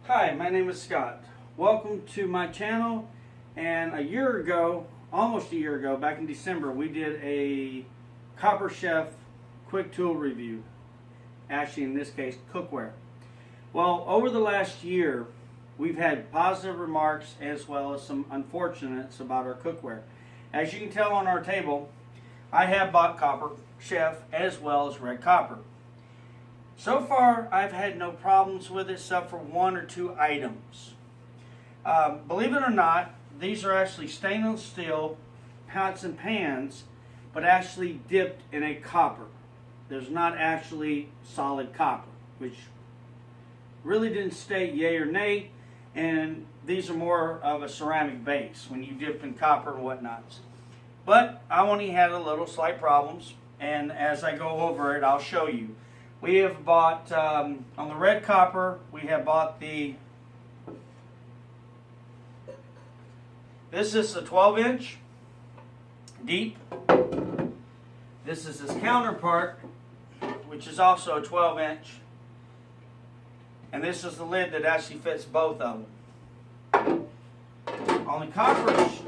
Hi, my name is Scott. Welcome to my channel. And a year ago, almost a year ago, back in December, we did a Copper Chef quick tool review. Actually, in this case, cookware. Well, over the last year, we've had positive remarks as well as some unfortunates about our cookware. As you can tell on our table, I have bought Copper Chef as well as red copper. So far, I've had no problems with it except for one or two items. Believe it or not, these are actually stainless steel pots and pans, but actually dipped in a copper. There's not actually solid copper, which really didn't state yay or nay, and these are more of a ceramic base when you dip in copper and whatnot. But I only had a little slight problems, and as I go over it, I'll show you. We have bought, on the red copper, we have bought this is a 12-inch deep. This is its counterpart, which is also a 12-inch. And this is the lid that actually fits both of them. On the coppers,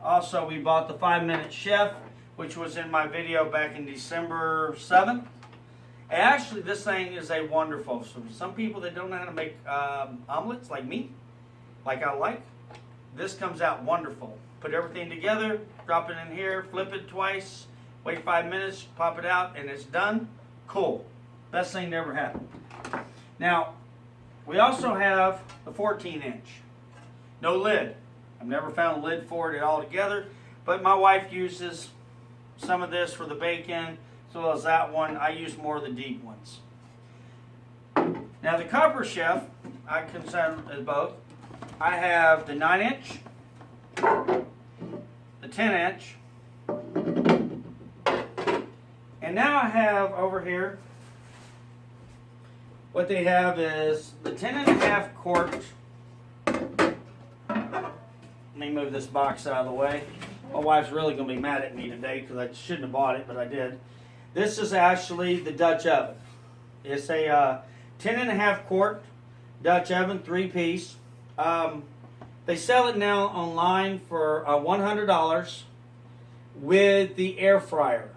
also we bought the 5-minute chef, which was in my video back in December 7th. And actually, this thing is a wonderful. So some people that don't know how to make omelets, like me, like I like, this comes out wonderful. Put everything together, drop it in here, flip it twice, wait 5 minutes, pop it out, and it's done. Cool. Best thing that ever happened. Now, we also have the 14-inch. No lid. I've never found a lid for it altogether, but my wife uses some of this for the bacon, as well as that one. I use more of the deep ones. Now, the Copper Chef, I consider as both. I have the 9-inch, the 10-inch, and now I have over here, what they have is the 10.5 quart. Let me move this box out of the way. My wife's really going to be mad at me today because I shouldn't have bought it, but I did. This is actually the Dutch oven. It's a 10.5 quart Dutch oven, 3-piece. They sell it now online for $100 with the air fryer.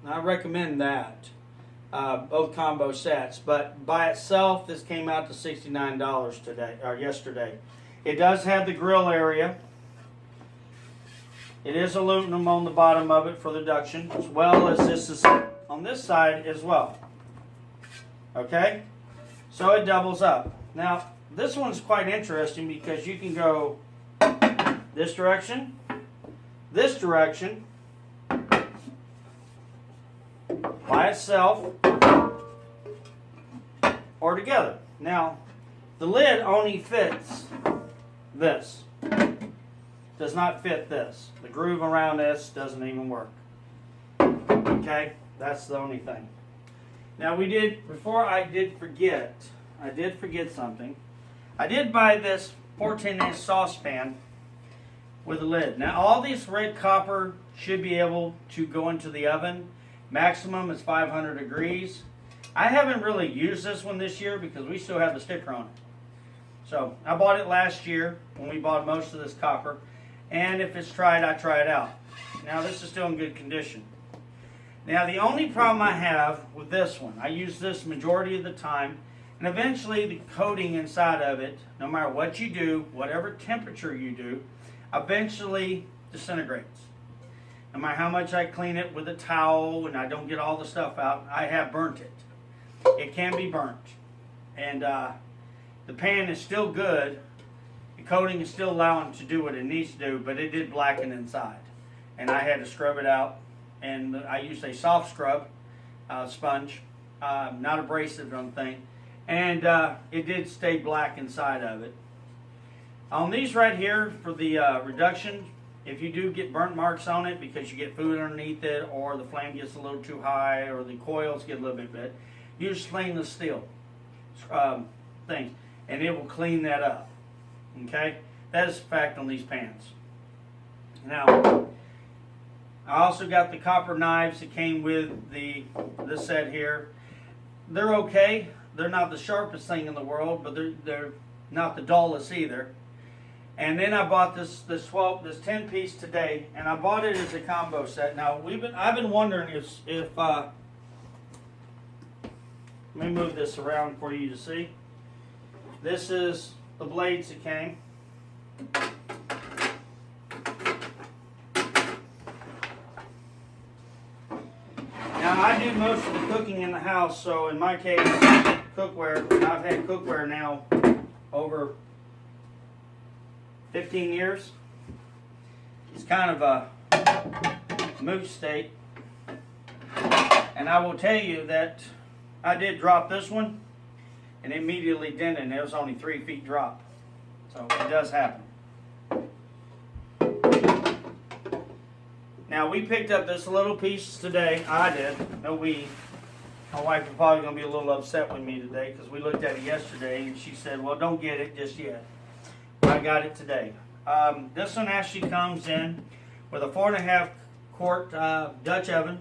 I recommend that. Both combo sets, but by itself, this came out to $69 today or yesterday. It does have the grill area. It is aluminum on the bottom of it for the induction, as well as this is on this side as well. Okay, so it doubles up. Now, this one's quite interesting because you can go this direction, by itself, or together. Now, the lid only fits this. Does not fit this. The groove around this doesn't even work. Okay, that's the only thing. Now before I did forget something. I did buy this 14-inch saucepan with a lid. Now all these red copper should be able to go into the oven. Maximum is 500 degrees. I haven't really used this one this year because we still have the sticker on it. So I bought it last year when we bought most of this copper. And if it's tried, I try it out. Now this is still in good condition. Now the only problem I have with this one, I use this majority of the time, and eventually the coating inside of it, no matter what you do, whatever temperature you do, eventually disintegrates. No matter how much I clean it with a towel and I don't get all the stuff out, I have burnt it. It can be burnt. And the pan is still good. The coating is still allowing it to do what it needs to do, but it did blacken inside. And I had to scrub it out. And I used a soft scrub sponge, not abrasive or anything. And it did stay black inside of it. On these right here for the reduction, if you do get burnt marks on it because you get food underneath it, or the flame gets a little too high, or the coils get a little bit, use stainless steel things, and it will clean that up. Okay, that is a fact on these pans. Now, I also got the copper knives that came with this set here. They're okay. they're not the sharpest thing in the world, but they're not the dullest either. And then I bought this 10 piece today, and I bought it as a combo set. Now I've been wondering if let me move this around for you to see. This is the blades that came. Now I do most of the cooking in the house, so in my case, cookware. I've had cookware now over 15 years. It's kind of a moot state, and I will tell you that I did drop this one and immediately dented, and it was only 3 feet drop. So it does happen. Now we picked up this little piece today. I did. No, we. My wife is probably going to be a little upset with me today because we looked at it yesterday and she said, well, don't get it just yet. I got it today. This one actually comes in with a 4.5 quart Dutch oven,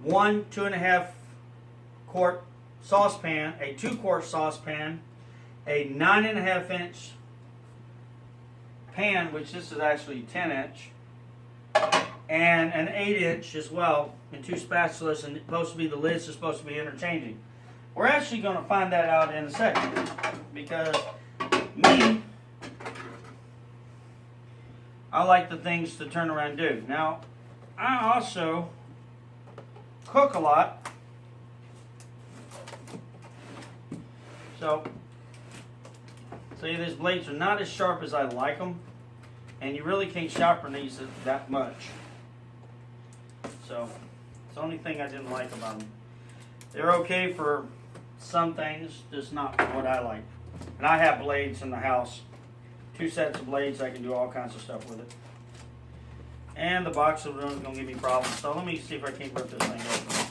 one 2.5 quart saucepan, a 2 quart saucepan, a 9.5 inch pan, which this is actually 10 inch, and an 8 inch as well, and 2 spatulas, and supposed to be the lids are supposed to be interchanging. We're actually going to find that out in a second, because I like the things to turn around and do. Now, I also cook a lot. So, see, these blades are not as sharp as I like them, and you really can't sharpen these that much. So, it's the only thing I didn't like about them. They're okay for some things, just not what I like. And I have blades in the house. 2 sets of blades, I can do all kinds of stuff with it. And the box of them is going to give me problems. So let me see if I can't rip this thing open.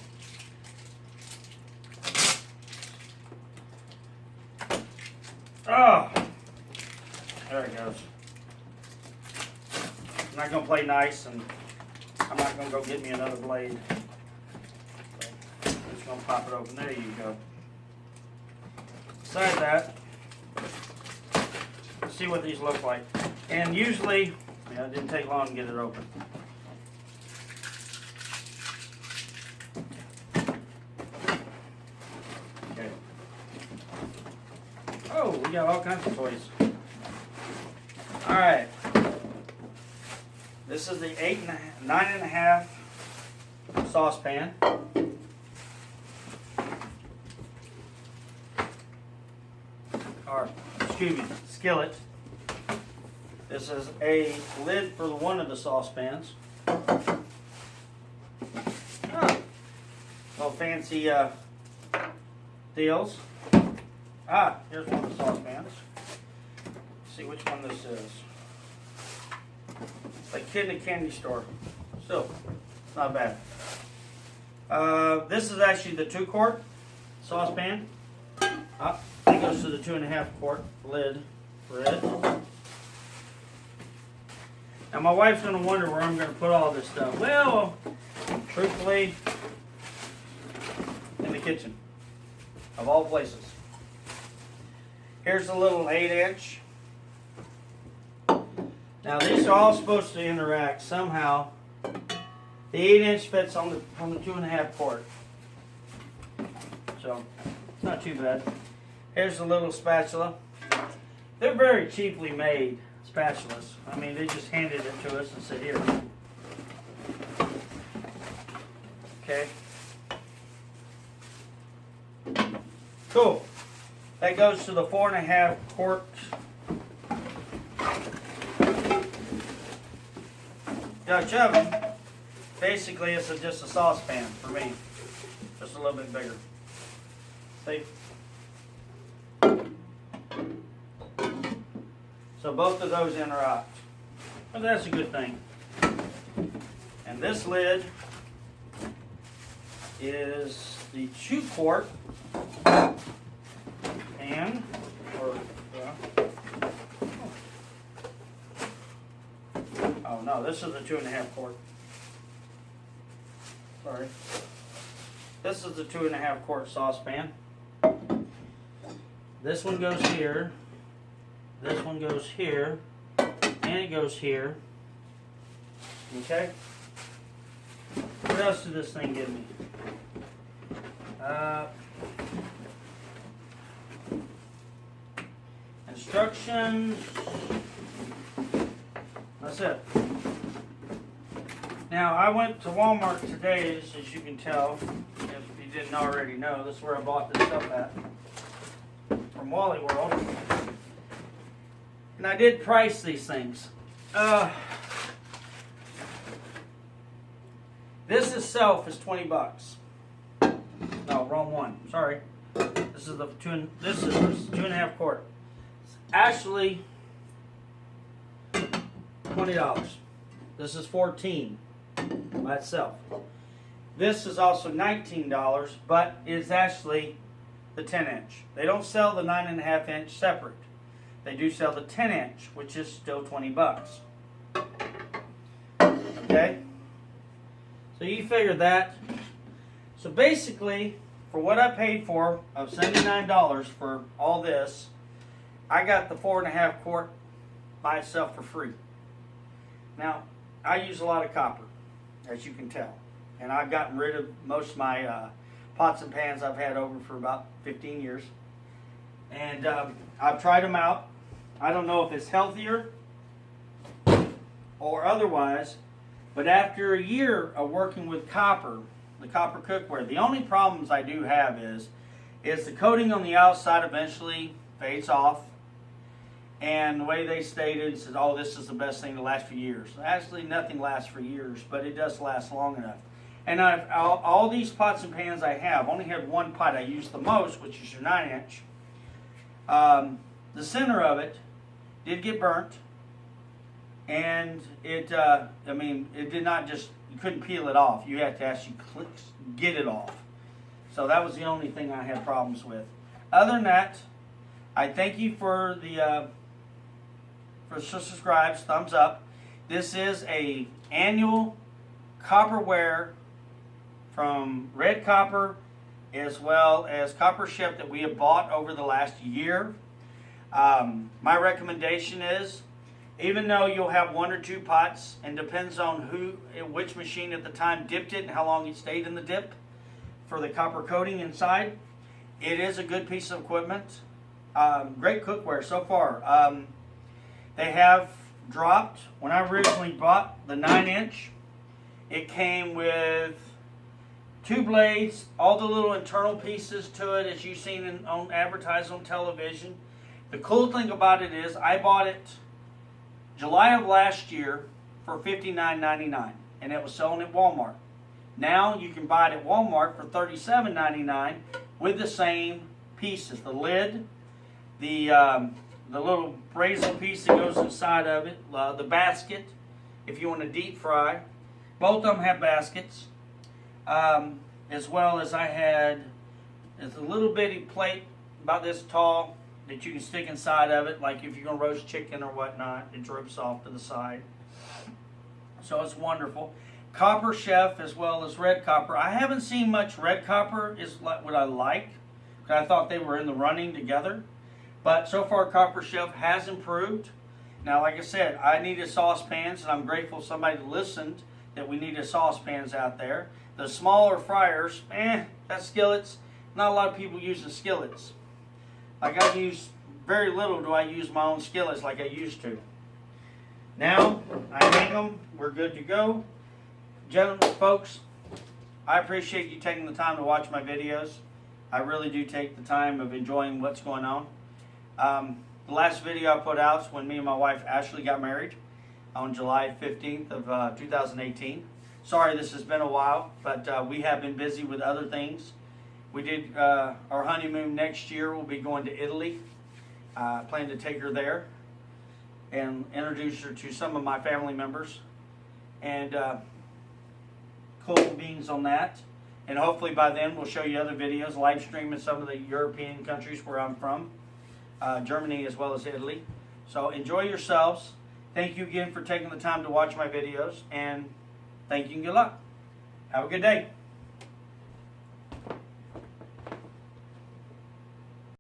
Oh! There it goes. I'm not going to play nice, and I'm not going to go get me another blade. So I'm just going to pop it open. There you go. Besides that, let's see what these look like. And usually, it didn't take long to get it open. Okay. Oh, we got all kinds of toys. All right. This is the 9.5 saucepan. Or, excuse me, skillet. This is a lid for one of the saucepans. Ah, little fancy deals. Ah, here's one of the saucepans. Let's see which one this is. It's like kid in a candy store. Still, not bad. This is actually the 2 quart saucepan. Ah, it goes to the 2.5 quart lid for it. Now my wife's going to wonder where I'm going to put all this stuff. Well, truthfully, in the kitchen, of all places. Here's the little 8 inch. Now these are all supposed to interact somehow. The 8 inch fits on the 2.5 quart. So, it's not too bad. Here's the little spatula. They're very cheaply made spatulas. I mean, they just handed it to us and said, here. Okay. Cool. That goes to the 4.5 quart Dutch oven. Basically, it's just a saucepan for me. Just a little bit bigger. See? So both of those interact. But that's a good thing. And this lid is the 2 quart pan, oh no, this is the 2.5 quart. Sorry. This is the 2.5 quart saucepan. This one goes here. This one goes here. And it goes here. Okay? What else did this thing give me? Instructions. That's it. Now, I went to Walmart today, as you can tell. If you didn't already know, this is where I bought this stuff at. From Wally World. And I did price these things. This itself is 20 bucks. No, wrong one. Sorry. This is the 2.5 quart. It's actually $20. This is $14 by itself. This is also $19, but it's actually the 10-inch. They don't sell the 9.5-inch separate. They do sell the 10-inch, which is still 20 bucks. Okay? So you figure that. So basically, for what I paid for of $79 for all this, I got the 4.5 quart by itself for free. Now, I use a lot of copper, as you can tell. And I've gotten rid of most of my pots and pans I've had over for about 15 years. And I've tried them out. I don't know if it's healthier or otherwise, but after a year of working with copper, the copper cookware, the only problems I do have is the coating on the outside eventually fades off. And the way they stated says, oh, this is the best thing to last for years. Actually, nothing lasts for years, but it does last long enough. And all these pots and pans I have, only had one pot I used the most, which is your 9-inch. The center of it did get burnt. And it did not just, you couldn't peel it off. You had to actually get it off. So that was the only thing I had problems with. Other than that, I thank you for the subscribes, thumbs up. This is a annual copperware from Red Copper as well as Copper Chef that we have bought over the last year. My recommendation is, even though you'll have 1 or 2 pots, and depends on which machine at the time dipped it and how long it stayed in the dip for the copper coating inside, it is a good piece of equipment. Great cookware so far. They have dropped. When I originally bought the 9-inch, it came with 2 blades, all the little internal pieces to it, as you've seen advertised on television. The cool thing about it is I bought it July of last year for $59.99, and it was sold at Walmart. Now you can buy it at Walmart for $37.99 with the same pieces: the lid, the little brazel piece that goes inside of it, the basket if you want to deep fry. Both of them have baskets, as well as I had a little bitty plate about this tall that you can stick inside of it, like if you're going to roast chicken or whatnot. It drips off to the side. So it's wonderful. Copper Chef as well as Red Copper. I haven't seen much Red Copper is what I like, because I thought they were in the running together. But so far Copper Chef has improved. Now, like I said, I needed saucepans, and I'm grateful somebody listened that we needed saucepans out there. The smaller fryers, that's skillets. Not a lot of people using skillets. Like I use, very little do I use my own skillets like I used to. Now, I hang them, we're good to go. Gentlemen, folks, I appreciate you taking the time to watch my videos. I really do take the time of enjoying what's going on. The last video I put out is when me and my wife Ashley got married on July 15th of 2018. Sorry this has been a while, but we have been busy with other things. We did our honeymoon next year. We'll be going to Italy. Plan to take her there and introduce her to some of my family members. And cool beans on that. And hopefully by then we'll show you other videos, live stream in some of the European countries where I'm from. Germany as well as Italy. So enjoy yourselves. Thank you again for taking the time to watch my videos. And thank you and good luck. Have a good day.